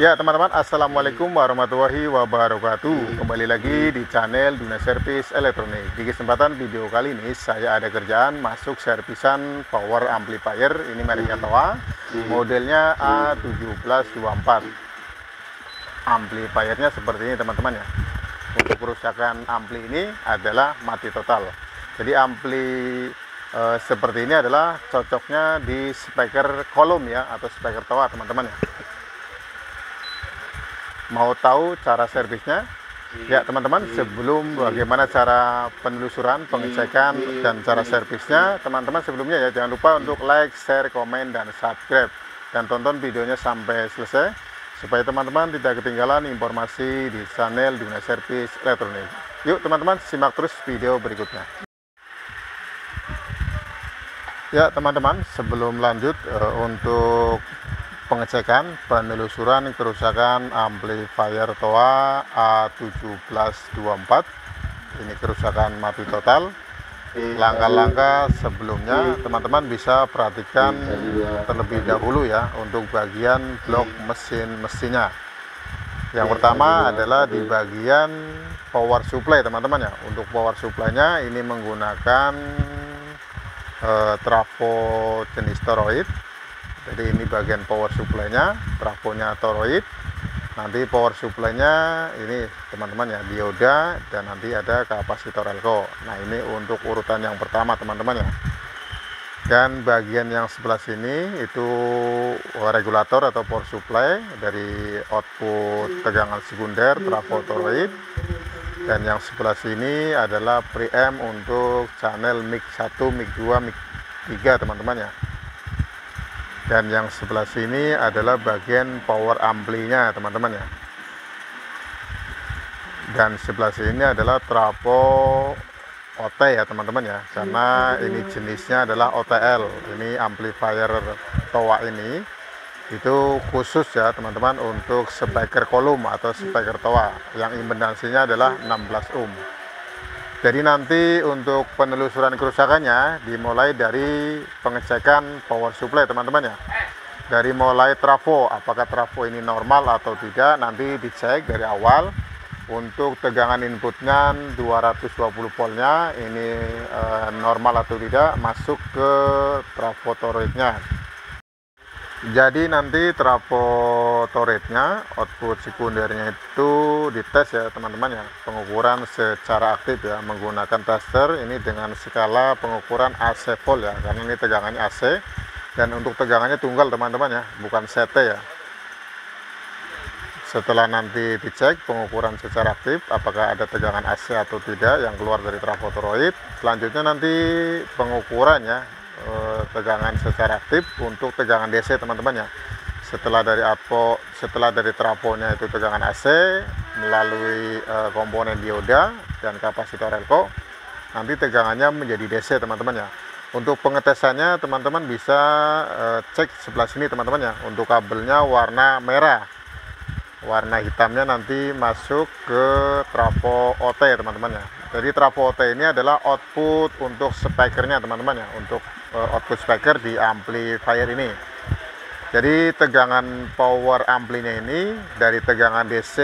Ya teman-teman, Assalamualaikum warahmatullahi wabarakatuh. Kembali lagi di channel Dunia Servis Elektronik. Di kesempatan video kali ini saya ada kerjaan masuk servisan power amplifier. Ini mereknya Toa, modelnya A1724. Amplifiernya seperti ini teman-teman ya. Untuk kerusakan ampli ini adalah mati total. Jadi ampli seperti ini adalah cocoknya di speaker kolom ya, atau speaker Toa teman-teman ya. Mau tahu cara servisnya? Ya teman-teman, sebelum bagaimana cara penelusuran, pengecekan, dan cara servisnya, teman-teman sebelumnya ya jangan lupa untuk like, share, komen, dan subscribe. Dan tonton videonya sampai selesai, supaya teman-teman tidak ketinggalan informasi di channel Dunia Servis Elektronik. Yuk teman-teman, simak terus video berikutnya. Ya teman-teman, sebelum lanjut untuk pengecekan penelusuran kerusakan amplifier Toa A1724, ini kerusakan mati total. Langkah-langkah sebelumnya teman-teman bisa perhatikan terlebih dahulu ya untuk bagian blok mesinnya. Yang pertama adalah di bagian power supply teman-teman ya. Untuk power supply-nya ini menggunakan trafo jenis toroid. Jadi ini bagian power supply-nya, trafonya toroid. Nanti power supply-nya ini teman-teman ya, dioda, dan nanti ada kapasitor elko. Nah ini untuk urutan yang pertama teman-teman ya. Dan bagian yang sebelah sini itu regulator atau power supply dari output tegangan sekunder trafo toroid. Dan yang sebelah sini adalah preamp untuk channel mic 1, mic 2, mic 3 teman-teman ya. Dan yang sebelah sini adalah bagian power ampli-nya teman-teman ya. Dan sebelah sini adalah trafo OT ya teman-teman ya, karena ini jenisnya adalah OTL. Ini amplifier Toa ini itu khusus ya teman-teman untuk speaker kolom atau speaker Toa yang impedansinya adalah 16 ohm. Jadi nanti untuk penelusuran kerusakannya dimulai dari pengecekan power supply teman-teman ya. Dari mulai trafo, apakah trafo ini normal atau tidak, nanti dicek dari awal. Untuk tegangan inputnya 220 voltnya ini normal atau tidak, masuk ke trafo toroidnya. Jadi nanti trafo toroidnya, output sekundernya itu dites ya teman-teman ya, pengukuran secara aktif ya, menggunakan tester ini dengan skala pengukuran AC volt ya, karena ini tegangannya AC, dan untuk tegangannya tunggal teman-teman ya, bukan CT ya. Setelah nanti dicek pengukuran secara aktif apakah ada tegangan AC atau tidak yang keluar dari trafo toroid, selanjutnya nanti pengukurannya tegangan secara aktif untuk tegangan DC teman-teman ya. Setelah dari trafonya itu tegangan AC melalui komponen dioda dan kapasitor elko, nanti tegangannya menjadi DC teman-teman ya. Untuk pengetesannya teman-teman bisa cek sebelah sini teman-teman ya. Untuk kabelnya warna merah, warna hitamnya nanti masuk ke trafo OT teman-teman ya. Jadi trafo OT ini adalah output untuk speakernya teman-teman ya, untuk output speaker di amplifier ini. Jadi tegangan power amplinya ini dari tegangan DC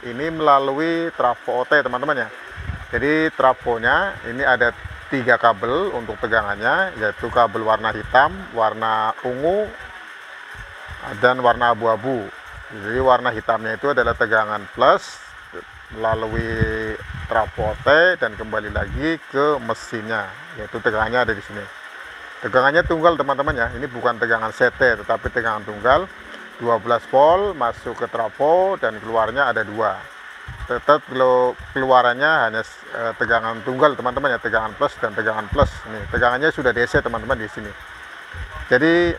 ini melalui trafo OT teman-teman ya. Jadi trafonya ini ada 3 kabel untuk tegangannya, yaitu kabel warna hitam, warna ungu, dan warna abu-abu. Jadi warna hitamnya itu adalah tegangan plus melalui trafo OT dan kembali lagi ke mesinnya, yaitu tegangannya ada di sini. Tegangannya tunggal teman-teman ya, ini bukan tegangan CT tetapi tegangan tunggal 12 volt masuk ke trafo dan keluarnya ada 2. Tetap keluarannya hanya tegangan tunggal teman-teman ya, tegangan plus dan tegangan plus. Ini tegangannya sudah DC teman-teman di sini. Jadi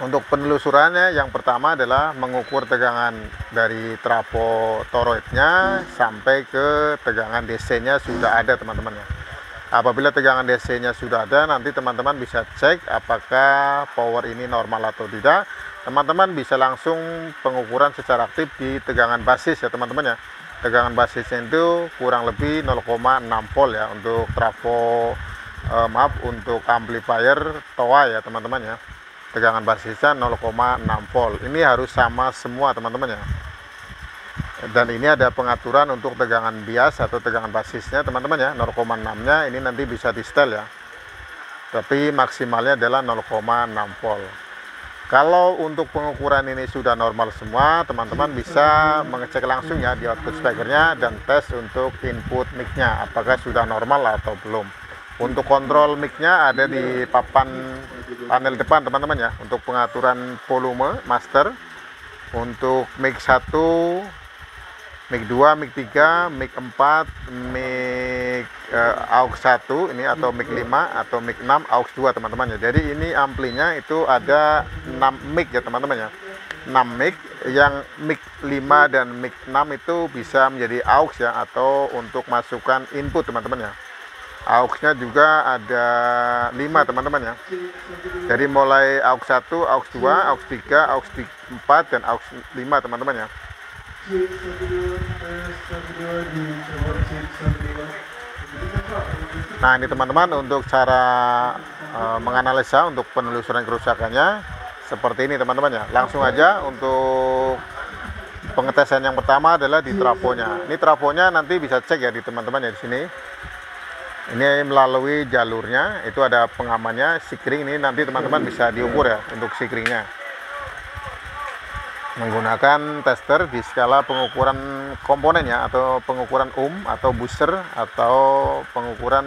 untuk penelusurannya yang pertama adalah mengukur tegangan dari trafo toroidnya sampai ke tegangan DC-nya sudah ada teman-teman ya. Apabila tegangan DC-nya sudah ada, nanti teman-teman bisa cek apakah power ini normal atau tidak. Teman-teman bisa langsung pengukuran secara aktif di tegangan basis ya teman-teman ya. Tegangan basisnya itu kurang lebih 0,6 volt ya untuk trafo untuk amplifier Toa ya teman-teman ya. tegangan basisnya 0,6 volt. Ini harus sama semua teman-teman ya. Dan ini ada pengaturan untuk tegangan bias atau tegangan basisnya teman-teman ya. 0,6 nya ini nanti bisa di setel ya, tapi maksimalnya adalah 0,6 volt. Kalau untuk pengukuran ini sudah normal semua, teman-teman bisa mengecek langsung ya di output speakernya dan tes untuk input mic-nya apakah sudah normal atau belum. Untuk kontrol mic-nya ada di papan panel depan teman-teman ya, untuk pengaturan volume master, untuk mic 1, mic 2, mic 3, mic 4, mic aux 1 ini, atau mic 5 atau mic 6 aux 2 teman-teman ya. Jadi ini amplinya itu ada 6 mic ya teman-teman ya. 6 mic, yang mic 5 dan mic 6 itu bisa menjadi aux ya, atau untuk masukkan input teman-teman ya. Aux-nya juga ada 5 teman-teman ya. Jadi mulai aux 1, aux 2, aux 3, aux 4 dan aux 5 teman-teman ya. Nah ini teman-teman untuk cara menganalisa untuk penelusuran kerusakannya seperti ini teman-teman ya. Langsung aja untuk pengetesan yang pertama adalah di trafonya. Ini trafonya nanti bisa cek ya di teman-teman ya di sini. Ini melalui jalurnya itu ada pengamannya, sikring ini nanti teman-teman bisa diukur ya untuk sikringnya. Menggunakan tester di skala pengukuran komponennya atau pengukuran atau booster atau pengukuran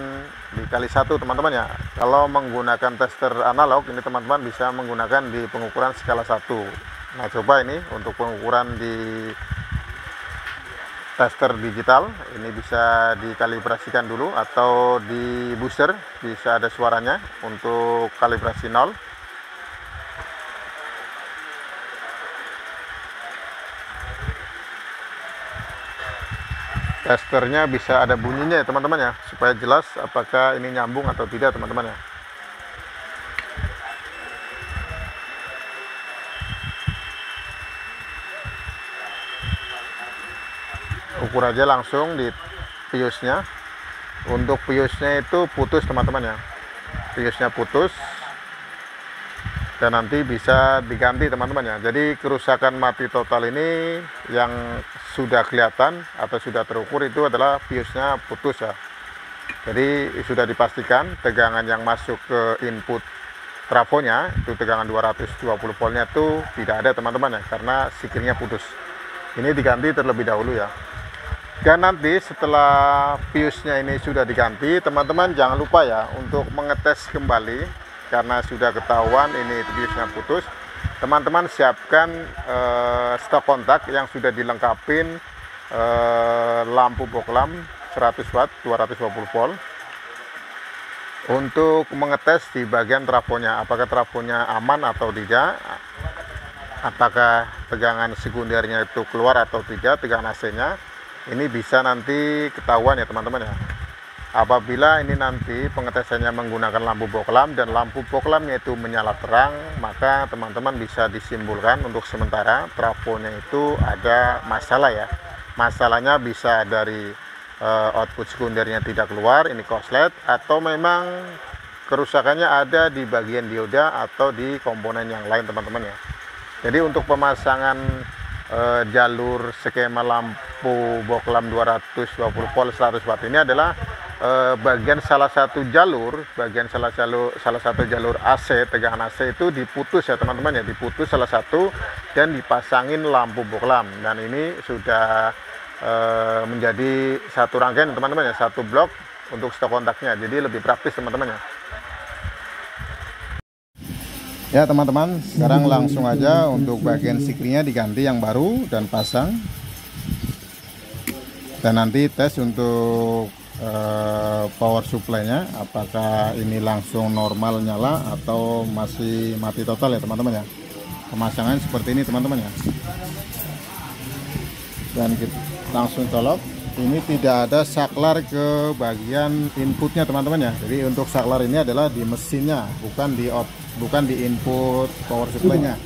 dikali 1 teman-teman ya. Kalau menggunakan tester analog ini teman-teman bisa menggunakan di pengukuran skala 1. Nah coba ini untuk pengukuran di tester digital ini bisa dikalibrasikan dulu, atau di booster bisa ada suaranya untuk kalibrasi 0. Testernya bisa ada bunyinya ya teman-teman ya, supaya jelas apakah ini nyambung atau tidak teman-teman ya. Ukur aja langsung di piusnya. Untuk piusnya itu putus teman-teman ya, piusnya putus dan nanti bisa diganti teman-teman ya. Jadi kerusakan mati total ini yang sudah kelihatan atau sudah terukur itu adalah piusnya putus ya. Jadi sudah dipastikan tegangan yang masuk ke input trafonya itu tegangan 220 voltnya itu tidak ada teman-teman ya, karena sikringnya putus. Ini diganti terlebih dahulu ya. Dan nanti setelah piusnya ini sudah diganti, teman-teman jangan lupa ya untuk mengetes kembali, karena sudah ketahuan ini piusnya putus. Teman-teman siapkan stok kontak yang sudah dilengkapin lampu boklam 100 watt 220 volt untuk mengetes di bagian trafonya apakah trafonya aman atau tidak, apakah tegangan sekundernya itu keluar atau tidak, tegangan AC-nya. Ini bisa nanti ketahuan ya teman-teman ya. Apabila ini nanti pengetesannya menggunakan lampu boklam dan lampu boklamnya itu menyala terang, maka teman-teman bisa disimpulkan untuk sementara trafonya itu ada masalah ya. Masalahnya bisa dari output sekundernya tidak keluar, ini korslet, atau memang kerusakannya ada di bagian dioda atau di komponen yang lain teman-teman ya. Jadi untuk pemasangan jalur skema lampu boklam 220 volt 100 watt ini adalah bagian salah satu jalur AC, tegangan AC itu diputus ya teman-teman ya, diputus salah satu dan dipasangin lampu boklam, dan ini sudah menjadi satu rangkaian teman-teman ya, satu blok untuk stok kontaknya, jadi lebih praktis teman-teman ya. Ya teman-teman, sekarang langsung aja untuk bagian sikringnya diganti yang baru dan pasang, dan nanti tes untuk power supply-nya apakah ini langsung normal nyala atau masih mati total ya teman-teman ya. Pemasangan seperti ini teman-teman ya, dan kita langsung colok. Ini tidak ada saklar ke bagian inputnya teman-teman ya. Jadi untuk saklar ini adalah di mesinnya, bukan di input power supply-nya.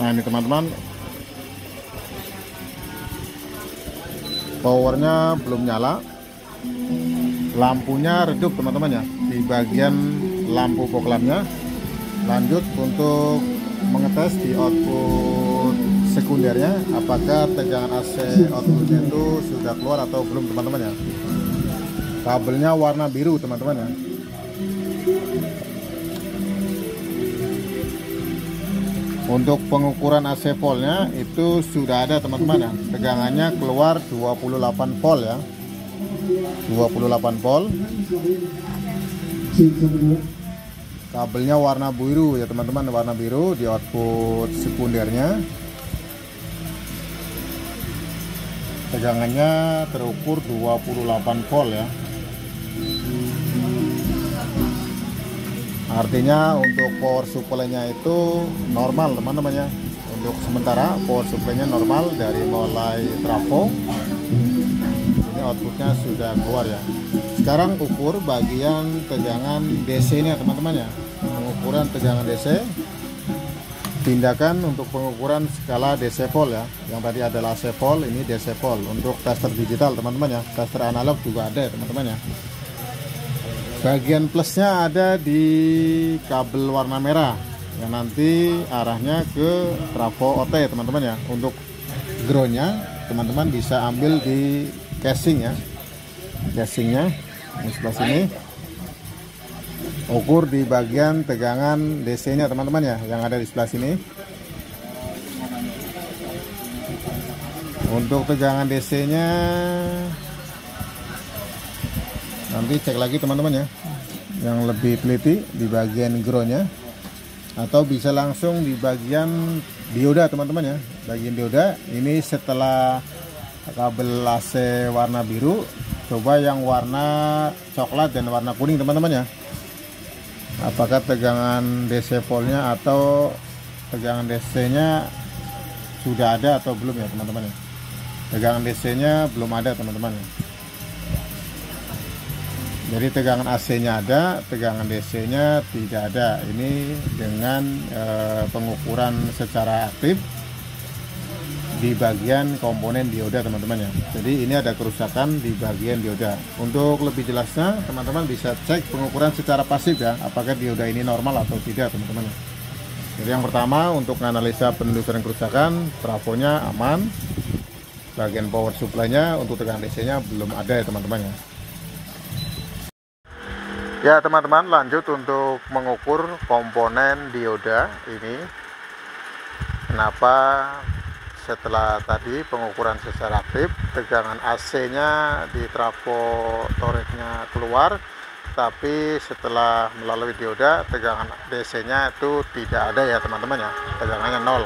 Nah ini teman-teman, powernya belum nyala, lampunya redup teman-teman ya di bagian lampu fog lampnya. Lanjut untuk mengetes di output sekundernya, apakah tegangan AC outputnya itu sudah keluar atau belum teman-teman ya. Kabelnya warna biru teman-teman ya. Untuk pengukuran AC voltnya itu sudah ada teman-teman ya, tegangannya keluar 28 volt ya, 28 volt. Kabelnya warna biru ya teman-teman, warna biru di output sekundernya. Tegangannya terukur 28 volt ya. Artinya untuk power supply-nya itu normal teman-teman ya. Untuk sementara power supply-nya normal dari mulai trafo. Ini outputnya sudah keluar ya. Sekarang ukur bagian tegangan DC nya teman-teman ya. Pengukuran tegangan DC. Tindakan untuk pengukuran skala DC volt ya. Yang tadi adalah AC volt, ini DC volt. Untuk tester digital teman-teman ya. Tester analog juga ada ya teman-teman ya. Bagian plusnya ada di kabel warna merah yang nanti arahnya ke trafo OT teman-teman ya. Untuk groundnya teman-teman bisa ambil di casing ya, casingnya ini sebelah sini. Ukur di bagian tegangan DC nya teman-teman ya, yang ada di sebelah sini. Untuk tegangan DC nya nanti cek lagi teman-teman ya, yang lebih teliti di bagian groundnya, atau bisa langsung di bagian dioda teman-teman ya. Bagian dioda ini setelah kabel AC warna biru, coba yang warna coklat dan warna kuning teman-teman ya. Apakah tegangan DC voltnya atau tegangan DC nya sudah ada atau belum ya teman-teman ya. Tegangan DC nya belum ada teman-teman ya. Jadi tegangan AC nya ada, tegangan DC nya tidak ada. Ini dengan pengukuran secara aktif di bagian komponen dioda teman-teman ya. Jadi ini ada kerusakan di bagian dioda. Untuk lebih jelasnya teman-teman bisa cek pengukuran secara pasif ya, apakah dioda ini normal atau tidak teman-teman ya. Jadi yang pertama untuk menganalisa penelusuran kerusakan, trafonya aman. Bagian power supply-nya untuk tegangan DC-nya belum ada ya teman-teman ya. Ya teman-teman, lanjut untuk mengukur komponen dioda ini. Kenapa setelah tadi pengukuran secara aktif tegangan AC-nya di trafo torek-nya keluar, tapi setelah melalui dioda tegangan DC-nya itu tidak ada ya teman-teman ya, tegangannya 0.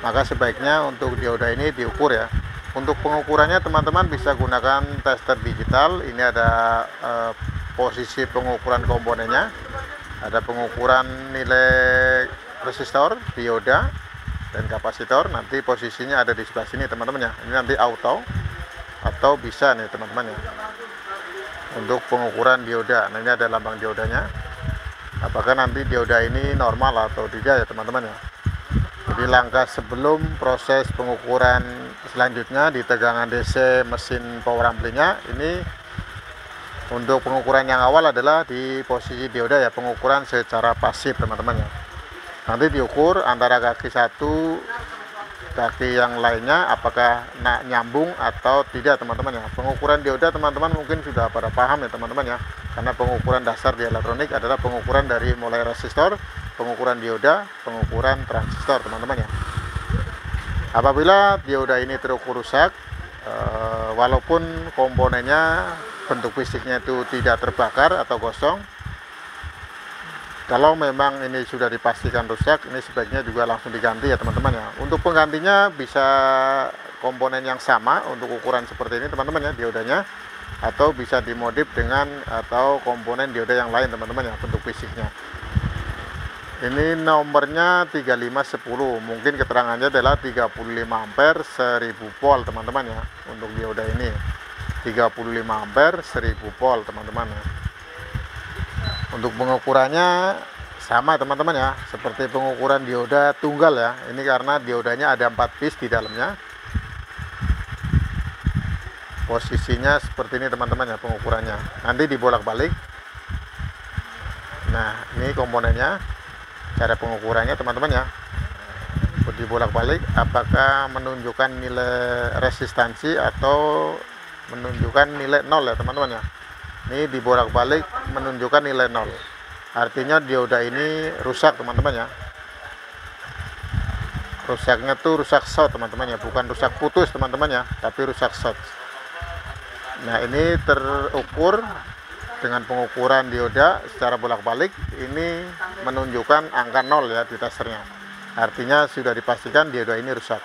Maka sebaiknya untuk dioda ini diukur ya. Untuk pengukurannya teman-teman bisa gunakan tester digital. Ini ada posisi pengukuran komponennya, ada pengukuran nilai resistor, dioda, dan kapasitor. Nanti posisinya ada di sebelah sini teman-teman ya. Ini nanti auto atau bisa nih teman-teman ya. Untuk pengukuran dioda, nah ini ada lambang diodanya. Apakah nanti dioda ini normal atau tidak ya teman-teman ya. Jadi langkah sebelum proses pengukuran selanjutnya di tegangan DC mesin power amplinya, ini untuk pengukuran yang awal adalah di posisi dioda ya, pengukuran secara pasif teman-teman ya. Nanti diukur antara kaki satu, kaki yang lainnya apakah nyambung atau tidak teman-teman ya. Pengukuran dioda teman-teman mungkin sudah pada paham ya teman-teman ya, karena pengukuran dasar di elektronik adalah pengukuran dari mulai resistor, pengukuran dioda, pengukuran transistor teman-teman ya. Apabila dioda ini terukur rusak, walaupun komponennya bentuk fisiknya itu tidak terbakar atau kosong, kalau memang ini sudah dipastikan rusak, ini sebaiknya juga langsung diganti ya teman-teman ya. Untuk penggantinya bisa komponen yang sama untuk ukuran seperti ini teman-teman ya, diodanya, atau bisa dimodif dengan atau komponen dioda yang lain teman-teman ya, bentuk fisiknya. Ini nomornya 3510, mungkin keterangannya adalah 35 ampere 1000 volt teman-teman ya. Untuk dioda ini 35 ampere 1000 volt teman-teman ya. Untuk pengukurannya sama teman-teman ya, seperti pengukuran dioda tunggal ya. Ini karena diodanya ada 4 piece di dalamnya. Posisinya seperti ini teman-teman ya, pengukurannya nanti dibolak-balik. Nah ini komponennya, cara pengukurannya teman-teman ya, dibolak-balik apakah menunjukkan nilai resistansi atau menunjukkan nilai 0 ya teman-teman ya. Ini dibolak-balik menunjukkan nilai 0, artinya dioda ini rusak teman-teman ya. Rusaknya tuh rusak short teman-teman ya, bukan rusak putus teman-teman ya, tapi rusak short. Nah ini terukur dengan pengukuran dioda secara bolak-balik, ini menunjukkan angka 0 ya di testernya, artinya sudah dipastikan dioda ini rusak.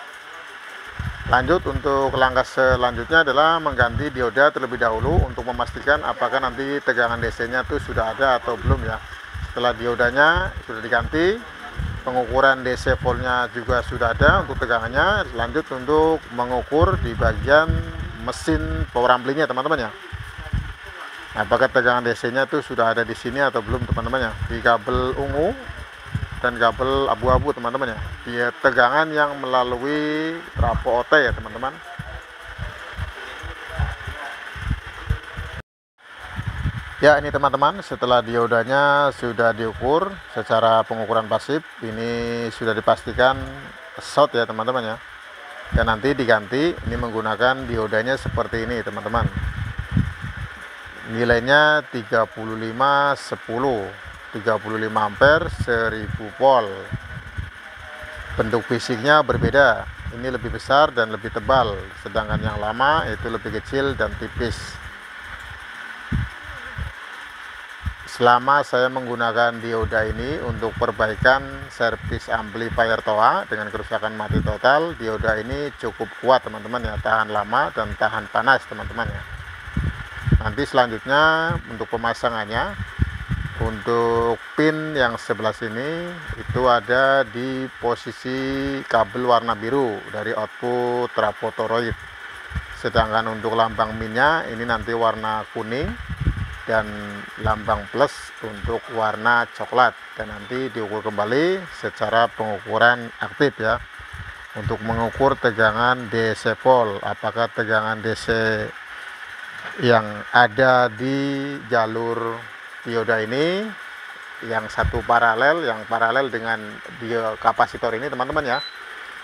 Lanjut, untuk langkah selanjutnya adalah mengganti dioda terlebih dahulu untuk memastikan apakah nanti tegangan DC nya tuh sudah ada atau belum ya. Setelah diodanya sudah diganti, pengukuran DC voltnya juga sudah ada untuk tegangannya, lanjut untuk mengukur di bagian mesin power amplinya teman-teman ya. Apakah tegangan DC nya itu sudah ada di sini atau belum teman-teman ya, di kabel ungu dan kabel abu-abu teman-teman ya, di tegangan yang melalui trafo OT ya teman-teman. Ya ini teman-teman, setelah diodanya sudah diukur secara pengukuran pasif, ini sudah dipastikan short ya teman-teman ya. Dan nanti diganti, ini menggunakan diodanya seperti ini teman-teman. Nilainya 3510, 35 ampere, 1000 volt. Bentuk fisiknya berbeda, ini lebih besar dan lebih tebal, sedangkan yang lama itu lebih kecil dan tipis. Selama saya menggunakan dioda ini untuk perbaikan servis amplifier TOA dengan kerusakan mati total, dioda ini cukup kuat teman-teman ya, tahan lama dan tahan panas teman-teman ya. Nanti selanjutnya untuk pemasangannya, untuk pin yang sebelah sini itu ada di posisi kabel warna biru dari output trafo toroid. Sedangkan untuk lambang minnya ini nanti warna kuning dan lambang plus untuk warna coklat, dan nanti diukur kembali secara pengukuran aktif ya, untuk mengukur tegangan DC volt, apakah tegangan DC yang ada di jalur dioda ini yang satu paralel, yang paralel dengan kapasitor ini teman-teman ya,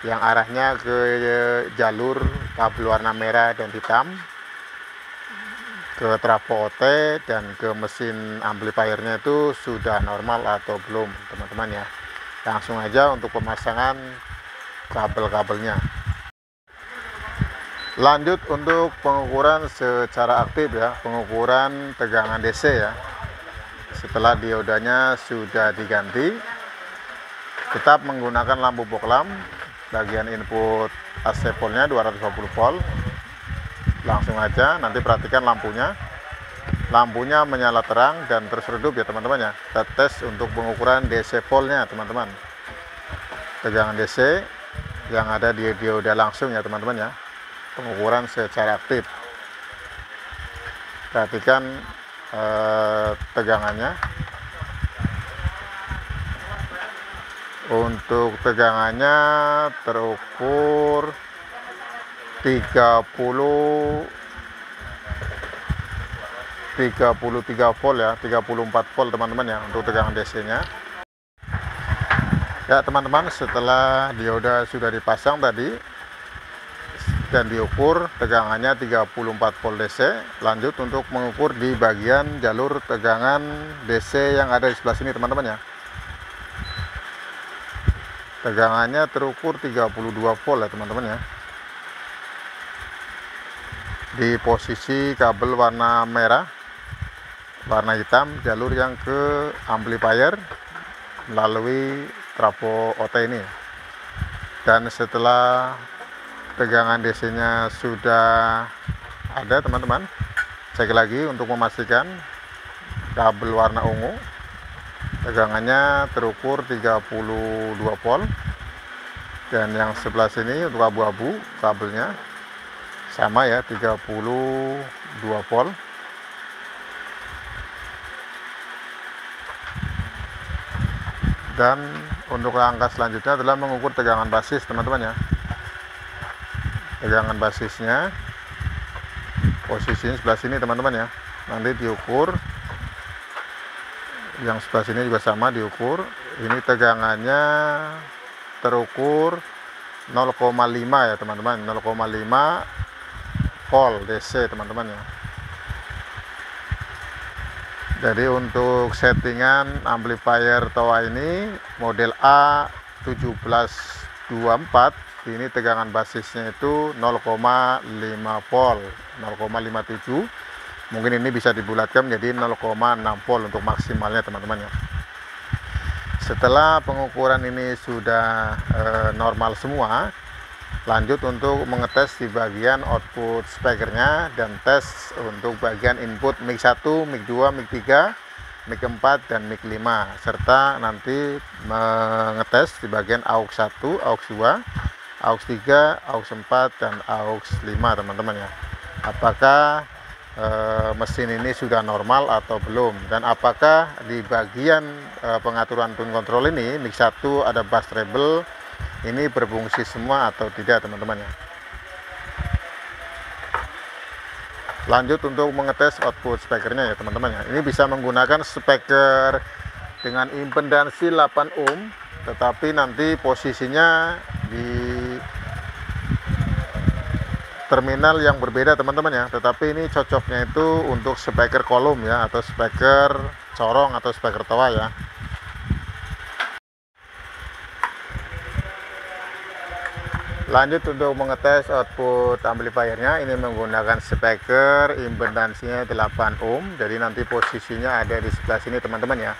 yang arahnya ke jalur kabel warna merah dan hitam ke trafo OT dan ke mesin amplifiernya itu sudah normal atau belum teman-teman ya. Langsung aja untuk pemasangan kabel-kabelnya. Lanjut untuk pengukuran secara aktif ya, pengukuran tegangan DC ya. Setelah diodanya sudah diganti, tetap menggunakan lampu fog lamp, bagian input AC voltnya 250 volt. Langsung aja nanti perhatikan lampunya menyala terang dan terus redup ya teman-teman ya. Kita tes untuk pengukuran DC voltnya teman-teman, tegangan DC yang ada di dioda langsung ya teman-teman ya, pengukuran secara aktif. Perhatikan tegangannya. Untuk tegangannya terukur 33 volt ya, 34 volt teman-teman ya untuk tegangan DC nya ya teman-teman. Setelah dioda sudah dipasang tadi dan diukur tegangannya 34 volt DC, lanjut untuk mengukur di bagian jalur tegangan DC yang ada di sebelah sini teman-teman ya. Tegangannya terukur 32 volt ya teman-teman ya, di posisi kabel warna merah, warna hitam, jalur yang ke amplifier melalui trafo OT ini. Dan setelah tegangan DC nya sudah ada teman-teman, cek lagi untuk memastikan kabel warna ungu tegangannya terukur 32 volt, dan yang sebelah sini untuk abu-abu kabelnya sama ya, 32 volt. Dan untuk langkah selanjutnya adalah mengukur tegangan basis teman-teman ya. Tegangan basisnya posisinya sebelah sini teman-teman ya. Nanti diukur, yang sebelah sini juga sama diukur. Ini tegangannya terukur 0,5 ya teman-teman, 0,5 volt DC teman-teman ya. Jadi untuk settingan amplifier TOA ini model A1724, ini tegangan basisnya itu 0,5 volt, 0,57. Mungkin ini bisa dibulatkan menjadi 0,6 volt untuk maksimalnya teman-teman ya. Setelah pengukuran ini sudah normal semua, lanjut untuk mengetes di bagian output speakernya dan tes untuk bagian input mic 1, mic 2, mic 3, mic 4 dan mic 5, serta nanti mengetes di bagian aux 1, aux 2, aux 3, aux 4 dan aux 5 teman-teman ya. Apakah mesin ini sudah normal atau belum, dan apakah di bagian pengaturan tune control ini mic 1 ada bass treble ini berfungsi semua atau tidak teman-teman ya. Lanjut untuk mengetes output speakernya ya teman-teman ya. Ini bisa menggunakan speaker dengan impedansi 8 ohm, tetapi nanti posisinya di terminal yang berbeda teman-teman ya. Tetapi ini cocoknya itu untuk speaker kolom ya, atau speaker corong atau speaker TOA ya. Lanjut untuk mengetes output amplifiernya, ini menggunakan speaker impedansinya 8 ohm. Jadi nanti posisinya ada di sebelah sini teman-teman ya.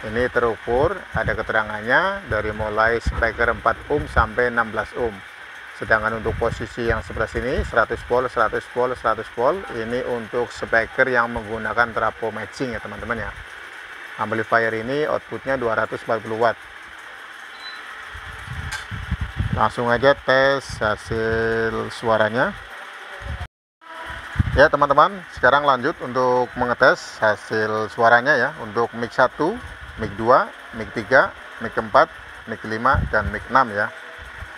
Ini terukur, ada keterangannya dari mulai speaker 4 ohm sampai 16 ohm. Sedangkan untuk posisi yang sebelah sini 100 volt, 100 volt, 100 volt, ini untuk speaker yang menggunakan trafo matching ya teman-teman ya. Amplifier ini outputnya 240 watt. Langsung aja tes hasil suaranya ya teman-teman. Sekarang lanjut untuk mengetes hasil suaranya ya, untuk mic 1, mic 2, mic 3, mic 4, mic 5 dan mic 6 ya.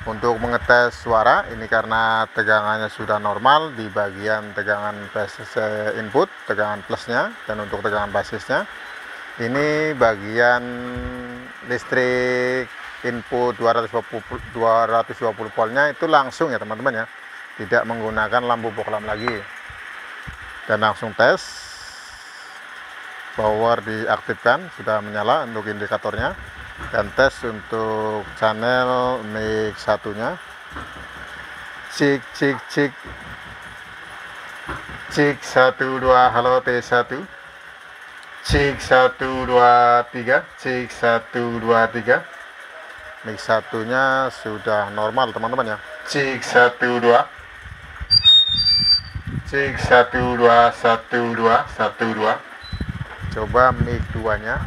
Untuk mengetes suara ini, karena tegangannya sudah normal di bagian tegangan basis input, tegangan plusnya, dan untuk tegangan basisnya ini bagian listrik input 220 voltnya itu langsung ya teman-teman ya, tidak menggunakan lampu bohlam lagi. Dan langsung tes, power diaktifkan, sudah menyala untuk indikatornya, dan tes untuk channel mic 1-nya. Cik cik cik cik 1 2, halo T1, cik 1 2 3, cik 1 2 3. Mic 1-nya sudah normal teman-teman ya. Cik 1 2, cik 1 2 1 2 1 2. Coba mic 2-nya.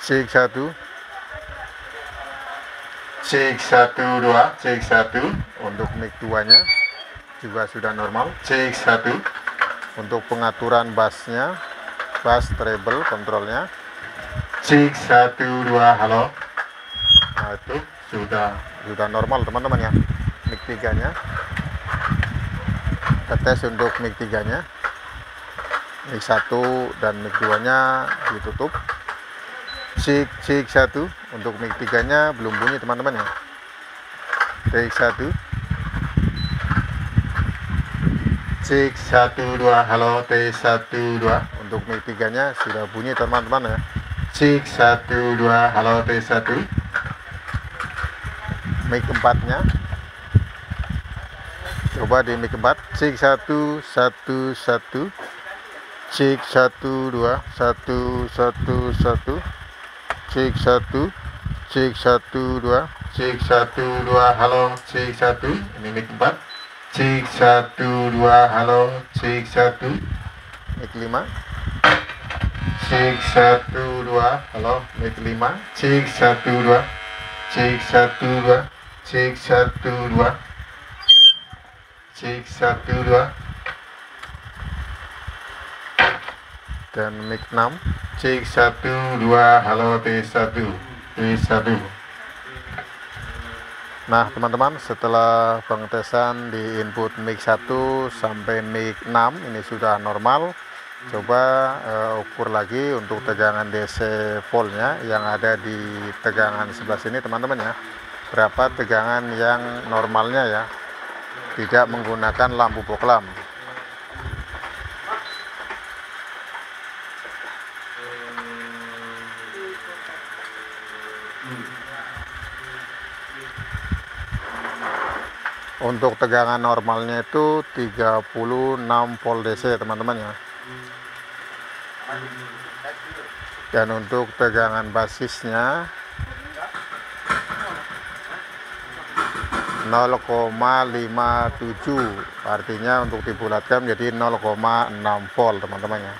Cik 1, cik 1 2, cik 1. Untuk mic 2-nya juga sudah normal. Cik 1. Untuk pengaturan bassnya, bass treble kontrolnya, cik 1 2, halo. Nah itu sudah normal teman-teman ya. Mic 3-nya, kita tes untuk mic 3-nya. Mic 1 dan mic 2-nya ditutup. Cik cik 1. Untuk mic 3-nya belum bunyi teman-teman ya. Cik 1, cik 1 2, halo T1 2. Untuk mic 3-nya sudah bunyi teman-teman ya. Cik 1 2, halo T1. Mic 4-nya, coba di mic 4. Cik 1 1 1, cik 1 2 1 1 1, cik 1, cik 1 2, cik 1 2, halo cik 1. Ini mic 4. Cik 1 2, halo cik 1. Mic 5. Cik 1 2, halo mic 5. Cik 1 2, cik 1 2, cik 1 2, cik 1 2. Dan mic 6. Cik 1 2, halo T1 T1. Nah teman-teman, setelah pengetesan di input mic 1 sampai mic 6 ini sudah normal. Coba ukur lagi untuk tegangan DC voltnya yang ada di tegangan sebelah sini teman-teman ya, berapa tegangan yang normalnya ya, tidak menggunakan lampu poklam. Untuk tegangan normalnya itu 36 volt DC teman-teman ya. Dan untuk tegangan basisnya 0,57, artinya untuk dibulatkan menjadi 0,6 volt teman-teman ya.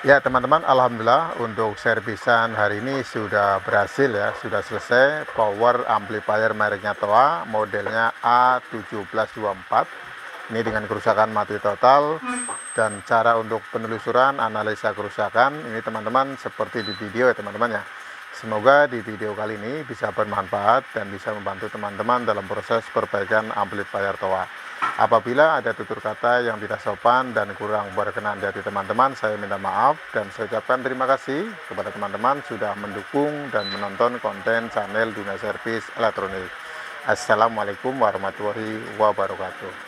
Ya teman-teman, alhamdulillah untuk servisan hari ini sudah berhasil ya, sudah selesai. Power amplifier mereknya TOA, modelnya A1724. Ini dengan kerusakan mati total. Dan cara untuk penelusuran analisa kerusakan ini teman-teman seperti di video ya teman-teman ya. Semoga di video kali ini bisa bermanfaat dan bisa membantu teman-teman dalam proses perbaikan amplifier TOA. Apabila ada tutur kata yang tidak sopan dan kurang berkenan dari teman-teman, saya minta maaf dan saya ucapkan terima kasih kepada teman-teman sudah mendukung dan menonton konten channel Dunia Servis Elektronik. Assalamualaikum warahmatullahi wabarakatuh.